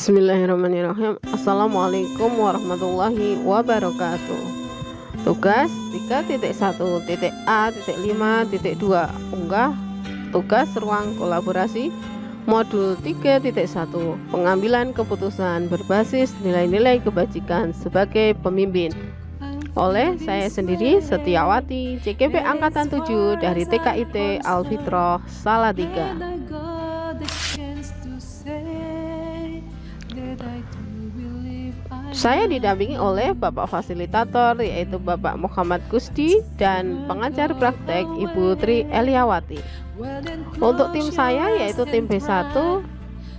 Bismillahirrahmanirrahim. Assalamualaikum warahmatullahi wabarakatuh. Tugas 3.1.A.5.2 unggah tugas ruang kolaborasi modul 3.1 pengambilan keputusan berbasis nilai-nilai kebajikan sebagai pemimpin oleh saya sendiri Setiawati, CKP Angkatan 7 dari TKIT Al-Fitrah Salatiga. Saya didampingi oleh Bapak Fasilitator yaitu Bapak Muhammad Kusdi dan pengajar praktek Ibu Tri Eliawati. Untuk tim saya yaitu tim B1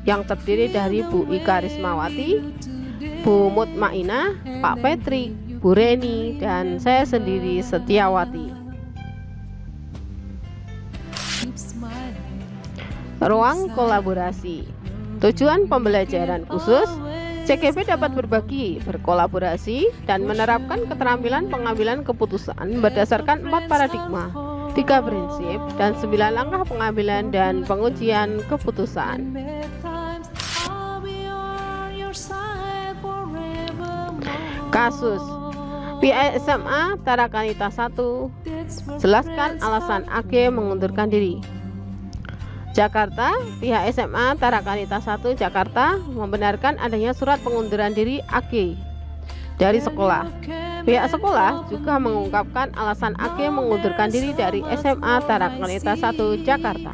yang terdiri dari Bu Ika Rismawati, Bu Mutmainah, Pak Petri, Bu Reni, dan saya sendiri Setiawati. Ruang kolaborasi. Tujuan pembelajaran khusus, CKP dapat berbagi, berkolaborasi, dan menerapkan keterampilan pengambilan keputusan berdasarkan 4 paradigma, 3 prinsip, dan 9 langkah pengambilan dan pengujian keputusan. Kasus pihak SMA Tarakanita 1, jelaskan alasan AG mengundurkan diri. Jakarta, pihak SMA Tarakanita 1 Jakarta membenarkan adanya surat pengunduran diri AG dari sekolah. Pihak sekolah juga mengungkapkan alasan AG mengundurkan diri dari SMA Tarakanita 1 Jakarta.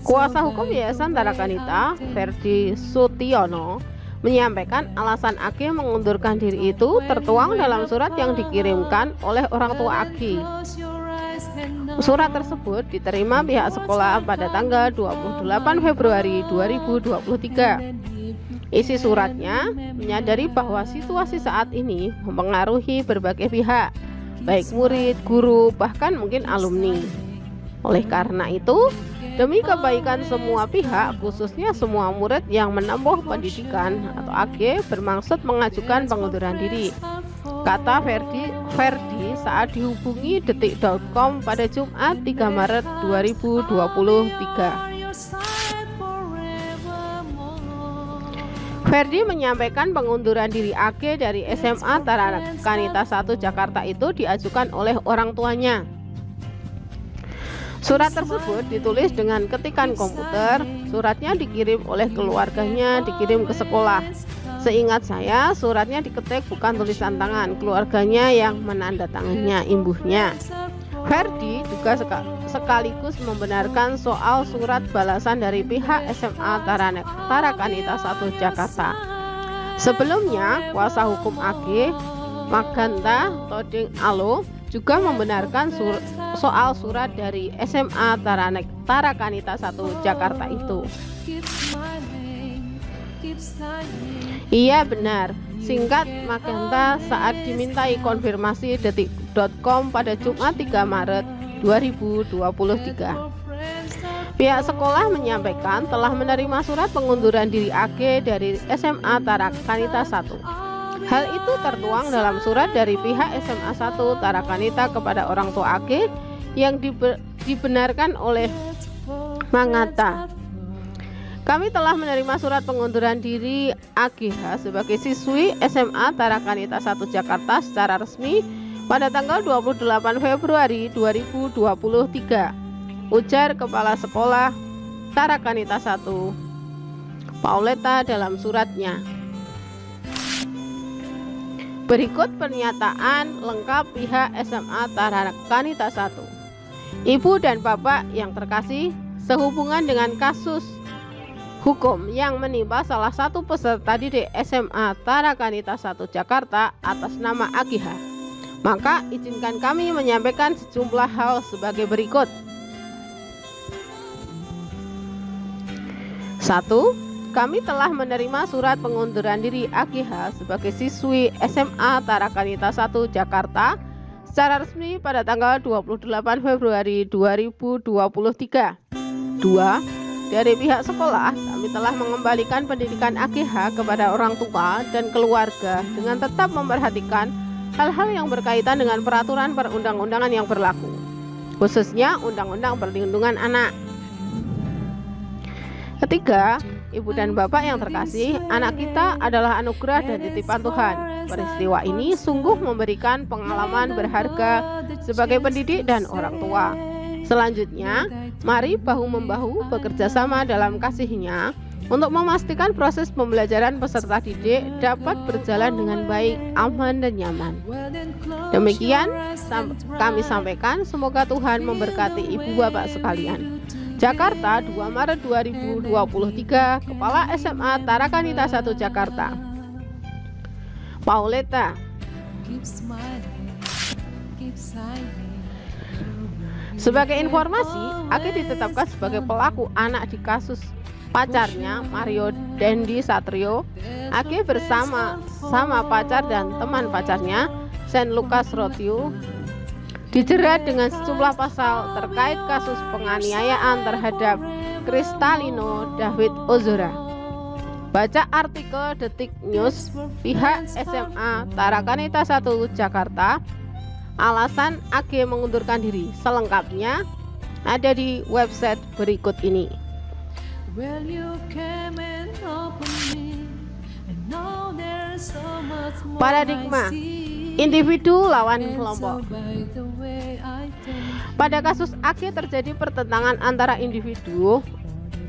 Kuasa hukum Yayasan Tarakanita, Ferdi Sutiono, menyampaikan alasan AG mengundurkan diri itu tertuang dalam surat yang dikirimkan oleh orang tua AG. Surat tersebut diterima pihak sekolah pada tanggal 28 Februari 2023. Isi suratnya menyadari bahwa situasi saat ini mempengaruhi berbagai pihak, baik murid, guru, bahkan mungkin alumni. Oleh karena itu, demi kebaikan semua pihak, khususnya semua murid yang menempuh pendidikan atau AG bermaksud mengajukan pengunduran diri, kata Ferdi saat dihubungi detik.com pada Jumat 3 Maret 2023. Ferdi menyampaikan pengunduran diri AG dari SMA Tarakanita 1 Jakarta itu diajukan oleh orang tuanya. Surat tersebut ditulis dengan ketikan komputer. Suratnya dikirim oleh keluarganya, dikirim ke sekolah. Seingat saya, suratnya diketik bukan tulisan tangan, keluarganya yang menandatangani, imbuhnya. Ferdi juga sekaligus membenarkan soal surat balasan dari pihak SMA Tarakanita 1 Jakarta. Sebelumnya, kuasa hukum AG Maganta Toding Alo juga membenarkan soal surat dari SMA Tarakanita 1 Jakarta itu. Iya benar, singkat Magenta saat dimintai konfirmasi detik.com pada Jumat 3 Maret 2023. Pihak sekolah menyampaikan telah menerima surat pengunduran diri AG dari SMA Tarakanita 1. Hal itu tertuang dalam surat dari pihak SMA 1 Tarakanita kepada orang tua AG yang dibenarkan oleh Magenta. Kami telah menerima surat pengunduran diri AGH sebagai siswi SMA Tarakanita 1 Jakarta secara resmi pada tanggal 28 Februari 2023, ujar Kepala Sekolah Tarakanita 1 Pauleta dalam suratnya. Berikut pernyataan lengkap pihak SMA Tarakanita 1. Ibu dan Bapak yang terkasih, sehubungan dengan kasus hukum yang menimpa salah satu peserta didik SMA Tarakanita 1 Jakarta atas nama AGH, maka izinkan kami menyampaikan sejumlah hal sebagai berikut. 1. Kami telah menerima surat pengunduran diri AGH sebagai siswi SMA Tarakanita 1 Jakarta secara resmi pada tanggal 28 Februari 2023. 2. Dari pihak sekolah, kami telah mengembalikan pendidikan AGH kepada orang tua dan keluarga dengan tetap memperhatikan hal-hal yang berkaitan dengan peraturan perundang-undangan yang berlaku, khususnya Undang-Undang Perlindungan Anak. Ketiga, Ibu dan Bapak yang terkasih, anak kita adalah anugerah dan titipan Tuhan. Peristiwa ini sungguh memberikan pengalaman berharga sebagai pendidik dan orang tua. Selanjutnya, mari bahu-membahu bekerja sama dalam kasihnya untuk memastikan proses pembelajaran peserta didik dapat berjalan dengan baik, aman, dan nyaman. Demikian kami sampaikan, semoga Tuhan memberkati Ibu Bapak sekalian. Jakarta, 2 Maret 2023, Kepala SMA Tarakanita 1 Jakarta. Pauleta. Sebagai informasi, Ake ditetapkan sebagai pelaku anak di kasus pacarnya Mario Dendi Satrio. Ake bersama pacar dan teman pacarnya Saint Lucas Rotiu dijerat dengan sejumlah pasal terkait kasus penganiayaan terhadap Kristalino David Ozora. Baca artikel Detik News, pihak SMA Tarakanita 1 Jakarta. Alasan Ake mengundurkan diri selengkapnya ada di website berikut ini. Paradigma individu lawan kelompok. Pada kasus Ake terjadi pertentangan antara individu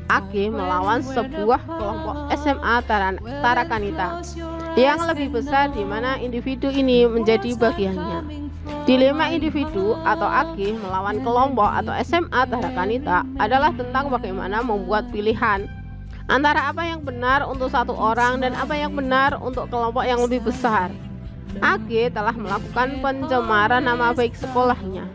Ake melawan sebuah kelompok SMA Tarakanita yang lebih besar, di mana individu ini menjadi bagiannya. Dilema individu atau Ake melawan kelompok atau SMA Tarakanita adalah tentang bagaimana membuat pilihan antara apa yang benar untuk satu orang dan apa yang benar untuk kelompok yang lebih besar. Ake telah melakukan pencemaran nama baik sekolahnya,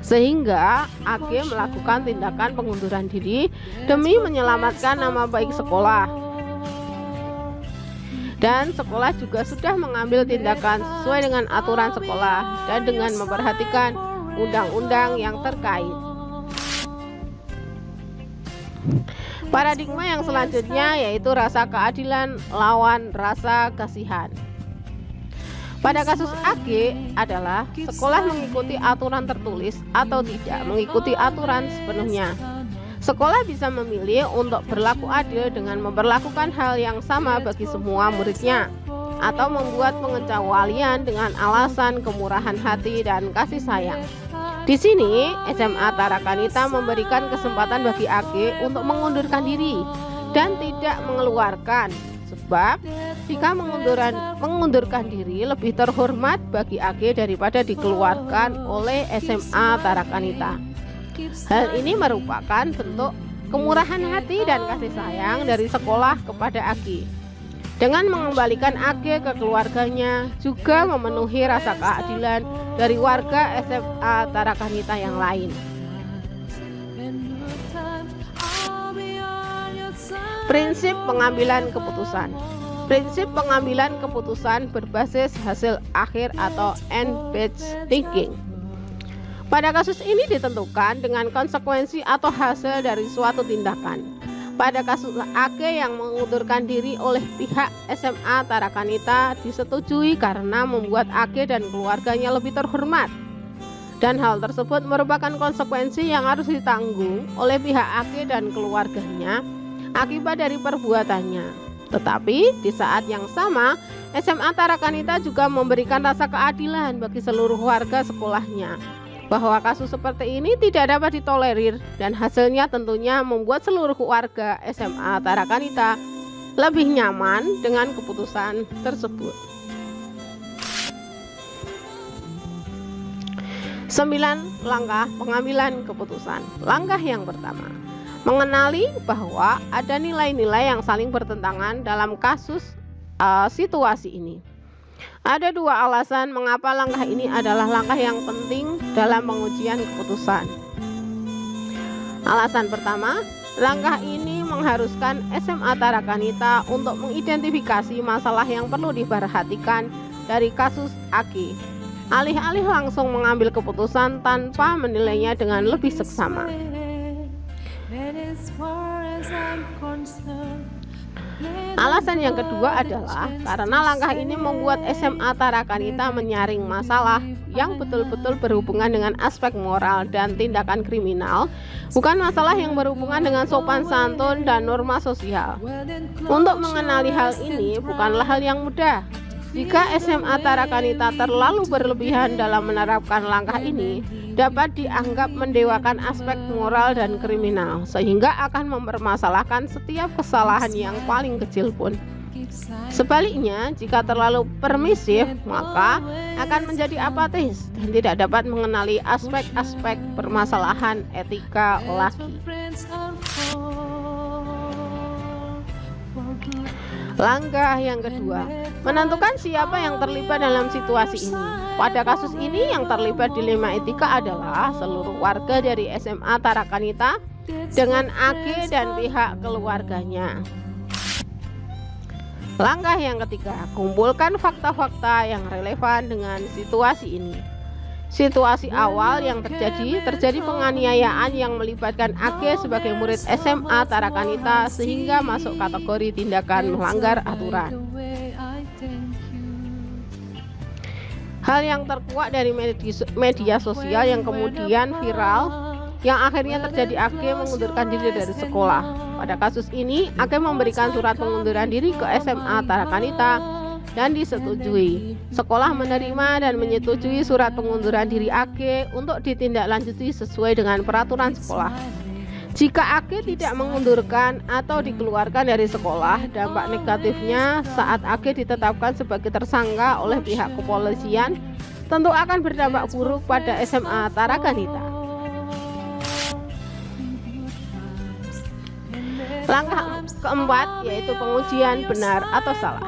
sehingga Ake melakukan tindakan pengunduran diri demi menyelamatkan nama baik sekolah. Dan sekolah juga sudah mengambil tindakan sesuai dengan aturan sekolah dan dengan memperhatikan undang-undang yang terkait. Paradigma yang selanjutnya yaitu rasa keadilan lawan rasa kasihan. Pada kasus Ake adalah sekolah mengikuti aturan tertulis atau tidak mengikuti aturan sepenuhnya. Sekolah bisa memilih untuk berlaku adil dengan memperlakukan hal yang sama bagi semua muridnya, atau membuat pengecualian dengan alasan kemurahan hati dan kasih sayang. Di sini, SMA Tarakanita memberikan kesempatan bagi Ake untuk mengundurkan diri dan tidak mengeluarkan, sebab jika mengundurkan diri lebih terhormat bagi Ake daripada dikeluarkan oleh SMA Tarakanita. Hal ini merupakan bentuk kemurahan hati dan kasih sayang dari sekolah kepada Ake. Dengan mengembalikan Ake ke keluarganya, juga memenuhi rasa keadilan dari warga SMA Tarakanita yang lain. Prinsip pengambilan keputusan. Prinsip pengambilan keputusan berbasis hasil akhir atau end-based thinking. Pada kasus ini ditentukan dengan konsekuensi atau hasil dari suatu tindakan. Pada kasus Ake yang mengundurkan diri oleh pihak SMA Tarakanita disetujui karena membuat Ake dan keluarganya lebih terhormat. Dan hal tersebut merupakan konsekuensi yang harus ditanggung oleh pihak Ake dan keluarganya akibat dari perbuatannya. Tetapi di saat yang sama, SMA Tarakanita juga memberikan rasa keadilan bagi seluruh warga sekolahnya, bahwa kasus seperti ini tidak dapat ditolerir, dan hasilnya tentunya membuat seluruh warga SMA Tarakanita lebih nyaman dengan keputusan tersebut. 9 langkah pengambilan keputusan. Langkah yang pertama, mengenali bahwa ada nilai-nilai yang saling bertentangan dalam kasus situasi ini. Ada 2 alasan mengapa langkah ini adalah langkah yang penting dalam pengujian keputusan. Alasan pertama, langkah ini mengharuskan SMA Tarakanita untuk mengidentifikasi masalah yang perlu diperhatikan dari kasus Ake, alih-alih langsung mengambil keputusan tanpa menilainya dengan lebih seksama. Alasan yang kedua adalah karena langkah ini membuat SMA Tarakanita menyaring masalah yang betul-betul berhubungan dengan aspek moral dan tindakan kriminal, bukan masalah yang berhubungan dengan sopan santun dan norma sosial. Untuk mengenali hal ini bukanlah hal yang mudah. Jika SMA Tarakanita terlalu berlebihan dalam menerapkan langkah ini, dapat dianggap mendewakan aspek moral dan kriminal, sehingga akan mempermasalahkan setiap kesalahan yang paling kecil pun. Sebaliknya, jika terlalu permisif, maka akan menjadi apatis dan tidak dapat mengenali aspek-aspek permasalahan etika lagi. Langkah yang kedua, menentukan siapa yang terlibat dalam situasi ini. Pada kasus ini yang terlibat dilema etika adalah seluruh warga dari SMA Tarakanita dengan AG dan pihak keluarganya. Langkah yang ketiga, kumpulkan fakta-fakta yang relevan dengan situasi ini. Situasi awal yang terjadi penganiayaan yang melibatkan AG sebagai murid SMA Tarakanita sehingga masuk kategori tindakan melanggar aturan. Hal yang terkuak dari media sosial yang kemudian viral, yang akhirnya terjadi AG mengundurkan diri dari sekolah. Pada kasus ini, AG memberikan surat pengunduran diri ke SMA Tarakanita dan disetujui. Sekolah menerima dan menyetujui surat pengunduran diri AG untuk ditindaklanjuti sesuai dengan peraturan sekolah. Jika AG tidak mengundurkan atau dikeluarkan dari sekolah, dampak negatifnya saat AG ditetapkan sebagai tersangka oleh pihak kepolisian tentu akan berdampak buruk pada SMA Tarakanita. Langkah keempat yaitu pengujian benar atau salah.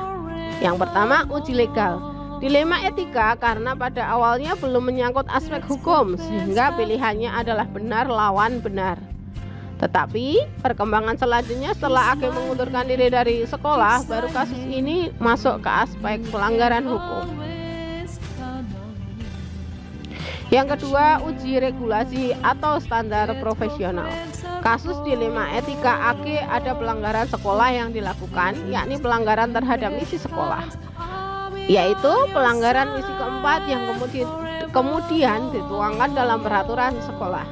Yang pertama, uji legal. Dilema etika karena pada awalnya belum menyangkut aspek hukum, sehingga pilihannya adalah benar lawan benar. Tetapi perkembangan selanjutnya setelah AG mengundurkan diri dari sekolah, baru kasus ini masuk ke aspek pelanggaran hukum. Yang kedua, uji regulasi atau standar profesional. Kasus dilema etika AG ada pelanggaran sekolah yang dilakukan, yakni pelanggaran terhadap misi sekolah, yaitu pelanggaran misi keempat yang kemudian dituangkan dalam peraturan sekolah.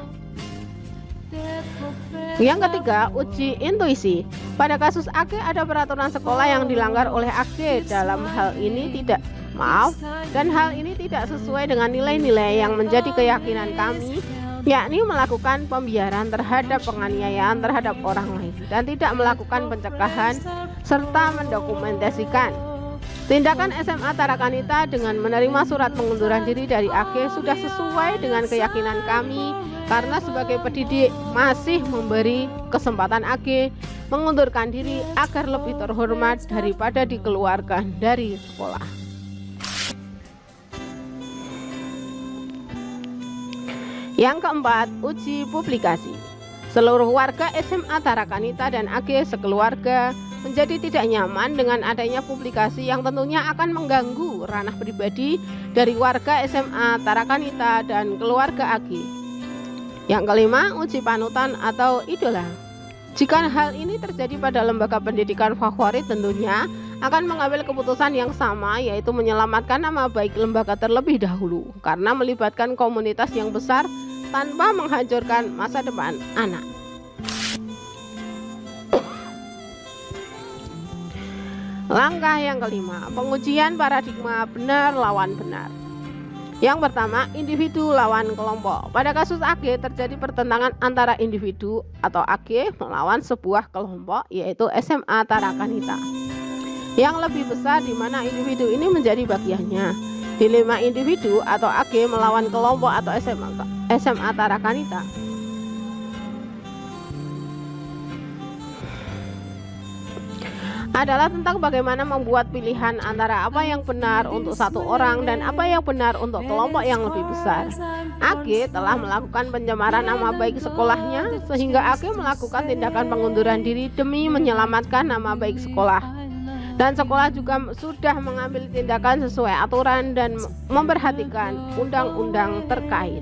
Yang ketiga, uji intuisi. Pada kasus AG ada peraturan sekolah yang dilanggar oleh AG. Dalam hal ini tidak sesuai dengan nilai-nilai yang menjadi keyakinan kami, yakni melakukan pembiaran terhadap penganiayaan terhadap orang lain dan tidak melakukan pencegahan serta mendokumentasikan. Tindakan SMA Tarakanita dengan menerima surat pengunduran diri dari AG sudah sesuai dengan keyakinan kami, karena sebagai pendidik masih memberi kesempatan AG mengundurkan diri agar lebih terhormat daripada dikeluarkan dari sekolah. Yang keempat, uji publikasi. Seluruh warga SMA Tarakanita dan AG sekeluarga menjadi tidak nyaman dengan adanya publikasi yang tentunya akan mengganggu ranah pribadi dari warga SMA Tarakanita dan keluarga AG. Yang kelima, uji panutan atau idola. Jika hal ini terjadi pada lembaga pendidikan favorit, tentunya akan mengambil keputusan yang sama, yaitu menyelamatkan nama baik lembaga terlebih dahulu karena melibatkan komunitas yang besar tanpa menghancurkan masa depan anak. Langkah yang kelima, pengujian paradigma benar lawan benar. Yang pertama, individu lawan kelompok. Pada kasus AG terjadi pertentangan antara individu atau AG melawan sebuah kelompok, yaitu SMA Tarakanita yang lebih besar, di mana individu ini menjadi bagiannya. Dilema individu atau AG melawan kelompok atau SMA Tarakanita. Adalah tentang bagaimana membuat pilihan antara apa yang benar untuk satu orang dan apa yang benar untuk kelompok yang lebih besar. AG telah melakukan pencemaran nama baik sekolahnya, sehingga AG melakukan tindakan pengunduran diri demi menyelamatkan nama baik sekolah. Dan sekolah juga sudah mengambil tindakan sesuai aturan dan memperhatikan undang-undang terkait.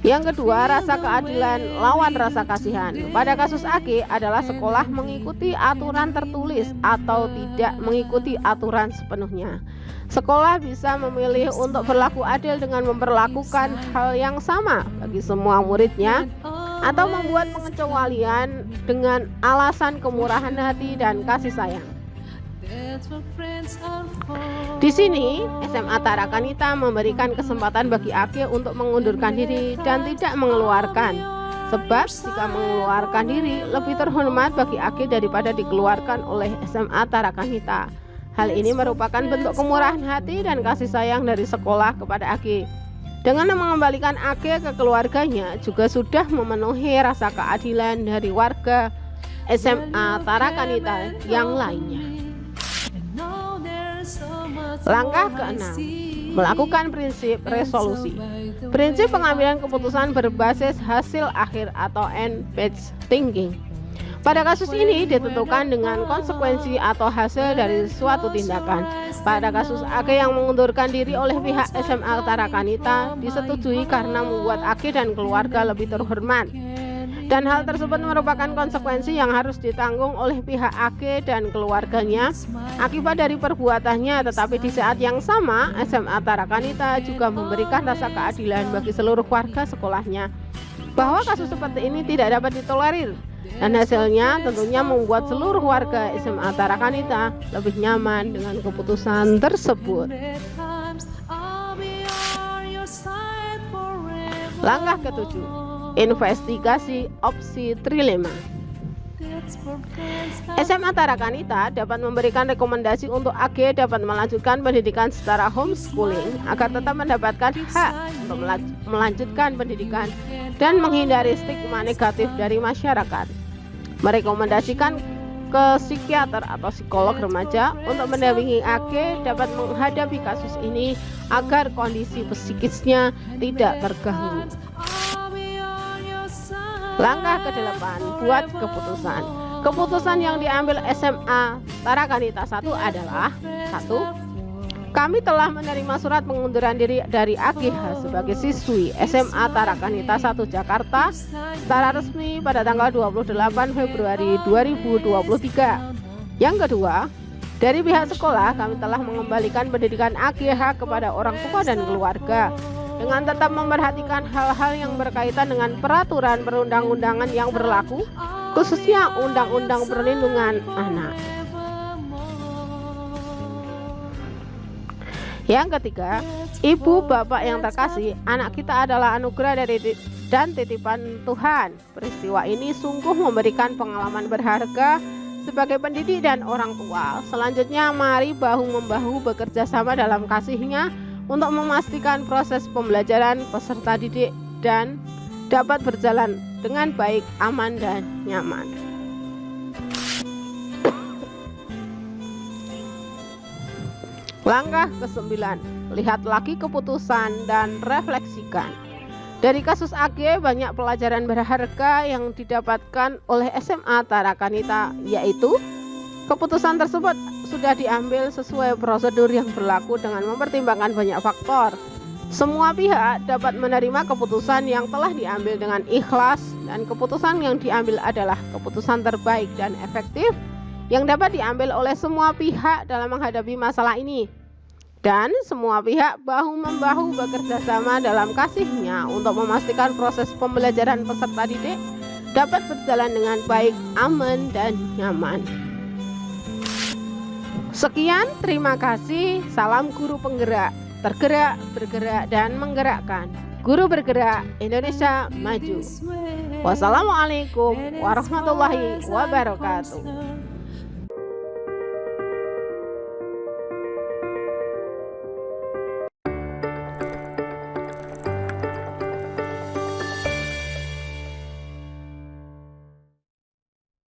Yang kedua, rasa keadilan lawan rasa kasihan. Pada kasus AG adalah sekolah mengikuti aturan tertulis atau tidak mengikuti aturan sepenuhnya. Sekolah bisa memilih untuk berlaku adil dengan memperlakukan hal yang sama bagi semua muridnya, atau membuat pengecualian dengan alasan kemurahan hati dan kasih sayang. Di sini, SMA Tarakanita memberikan kesempatan bagi AG untuk mengundurkan diri dan tidak mengeluarkan. Sebab jika mengeluarkan diri lebih terhormat bagi AG daripada dikeluarkan oleh SMA Tarakanita. Hal ini merupakan bentuk kemurahan hati dan kasih sayang dari sekolah kepada AG. Dengan mengembalikan AG ke keluarganya juga sudah memenuhi rasa keadilan dari warga SMA Tarakanita yang lainnya. Langkah ke-6, melakukan prinsip resolusi. Prinsip pengambilan keputusan berbasis hasil akhir atau end-based thinking. Pada kasus ini ditentukan dengan konsekuensi atau hasil dari suatu tindakan. Pada kasus AG yang mengundurkan diri oleh pihak SMA Tarakanita disetujui karena membuat AG dan keluarga lebih terhormat. Dan hal tersebut merupakan konsekuensi yang harus ditanggung oleh pihak AG dan keluarganya akibat dari perbuatannya. Tetapi di saat yang sama, SMA Tarakanita juga memberikan rasa keadilan bagi seluruh warga sekolahnya bahwa kasus seperti ini tidak dapat ditolerir. Dan hasilnya tentunya membuat seluruh warga SMA Tarakanita lebih nyaman dengan keputusan tersebut. Langkah ke-7, investigasi opsi trilema. SMA Tarakanita dapat memberikan rekomendasi untuk AG dapat melanjutkan pendidikan secara homeschooling agar tetap mendapatkan hak untuk melanjutkan pendidikan dan menghindari stigma negatif dari masyarakat. Merekomendasikan ke psikiater atau psikolog remaja untuk mendampingi AG dapat menghadapi kasus ini agar kondisi psikisnya tidak terganggu. Langkah ke-8, buat keputusan. Keputusan yang diambil SMA Tarakanita 1 adalah 1. Kami telah menerima surat pengunduran diri dari AGH sebagai siswi SMA Tarakanita 1 Jakarta secara resmi pada tanggal 28 Februari 2023. Yang kedua, dari pihak sekolah kami telah mengembalikan pendidikan AGH kepada orang tua dan keluarga dengan tetap memperhatikan hal-hal yang berkaitan dengan peraturan perundang-undangan yang berlaku, khususnya Undang-Undang Perlindungan Anak. Yang ketiga, ibu bapak yang terkasih, anak kita adalah anugerah dan titipan Tuhan. Peristiwa ini sungguh memberikan pengalaman berharga sebagai pendidik dan orang tua. Selanjutnya, mari bahu-membahu bekerja sama dalam kasihnya untuk memastikan proses pembelajaran peserta didik dan dapat berjalan dengan baik, aman, dan nyaman. Langkah ke-9, lihat lagi keputusan dan refleksikan. Dari kasus AG banyak pelajaran berharga yang didapatkan oleh SMA Tarakanita, yaitu keputusan tersebut sudah diambil sesuai prosedur yang berlaku dengan mempertimbangkan banyak faktor. Semua pihak dapat menerima keputusan yang telah diambil dengan ikhlas, dan keputusan yang diambil adalah keputusan terbaik dan efektif yang dapat diambil oleh semua pihak dalam menghadapi masalah ini. Dan semua pihak bahu-membahu bekerja sama dalam kasihnya untuk memastikan proses pembelajaran peserta didik dapat berjalan dengan baik, aman, dan nyaman. Sekian, terima kasih. Salam guru penggerak, tergerak, bergerak, dan menggerakkan. Guru bergerak, Indonesia maju. Wassalamualaikum warahmatullahi wabarakatuh.